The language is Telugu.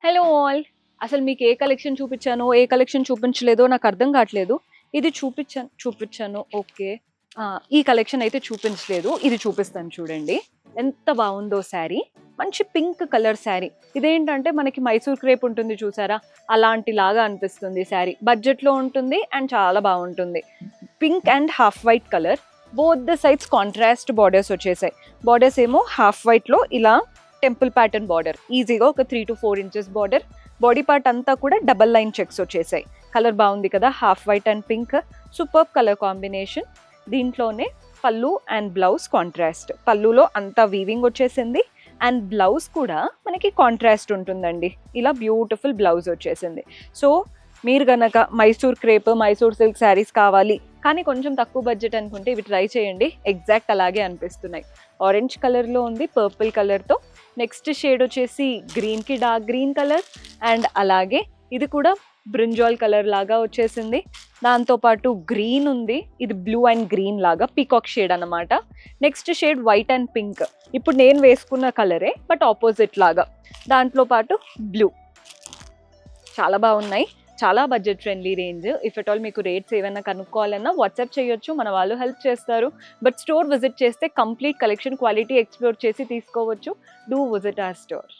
Hello all. అసలు మీకు ఏ కలెక్షన్ చూపించానో, ఏ కలెక్షన్ చూపించలేదో నాకు అర్థం కావట్లేదు. ఇది చూపించాను ఓకే. ఈ కలెక్షన్ అయితే చూపించలేదు. ఇది చూపిస్తాను చూడండి. ఎంత బాగుందో శారీ. మంచి పింక్ కలర్ శారీ. ఇదేంటంటే మనకి మైసూర్ క్రేప్ ఉంటుంది చూసారా? అలాంటిలాగా అనిపిస్తుంది శారీ. బడ్జెట్‌లో ఉంటుంది అండ్ చాలా బాగుంటుంది. Pink and half white colour. Both the sides contrast borders వచ్చేసాయి. బార్డర్స్ ఏమో హాఫ్ వైట్‌లో ఇలా టెంపుల్ ప్యాటర్న్ బార్డర్, ఈజీగా ఒక 3 to 4 inches border. Body part అంతా కూడా డబల్ లైన్ చెక్స్ వచ్చేసాయి. కలర్ బాగుంది కదా, half white and pink. Super colour combination. దీంట్లోనే పళ్ళు అండ్ బ్లౌజ్ కాంట్రాస్ట్. పళ్ళులో అంతా వీవింగ్ వచ్చేసింది అండ్ బ్లౌజ్ కూడా మనకి కాంట్రాస్ట్ ఉంటుందండి. ఇలా బ్యూటిఫుల్ బ్లౌజ్ వచ్చేసింది. సో మీరు గనక మైసూర్ క్రేప్, మైసూర్ సిల్క్ శారీస్ కావాలి కానీ కొంచెం తక్కువ బడ్జెట్ అనుకుంటే ఇవి ట్రై చేయండి. ఎగ్జాక్ట్ అలాగే అనిపిస్తున్నాయి. ఆరెంజ్ కలర్లో ఉంది పర్పుల్ కలర్తో. నెక్స్ట్ షేడ్ వచ్చేసి గ్రీన్కి డార్క్ గ్రీన్ కలర్ అండ్ అలాగే ఇది కూడా బ్రింజాల్ కలర్ లాగా వచ్చేసింది. దాంతోపాటు గ్రీన్ ఉంది, ఇది బ్లూ అండ్ గ్రీన్ లాగా పీకాక్ షేడ్ అనమాట. Next shade white and pink. ఇప్పుడు నేను వేసుకున్న కలరే బట్ ఆపోజిట్ లాగా. దాంట్లో పాటు బ్లూ. చాలా బాగున్నాయి. చాలా budget friendly range. If at all మీకు రేట్స్ ఏమైనా కనుక్కోవాలన్నా వాట్సాప్ చేయొచ్చు, మన వాళ్ళు హెల్ప్ చేస్తారు. బట్ స్టోర్ విజిట్ చేస్తే కంప్లీట్ కలెక్షన్ క్వాలిటీ ఎక్స్ప్లోర్ చేసి తీసుకోవచ్చు. Do visit our store.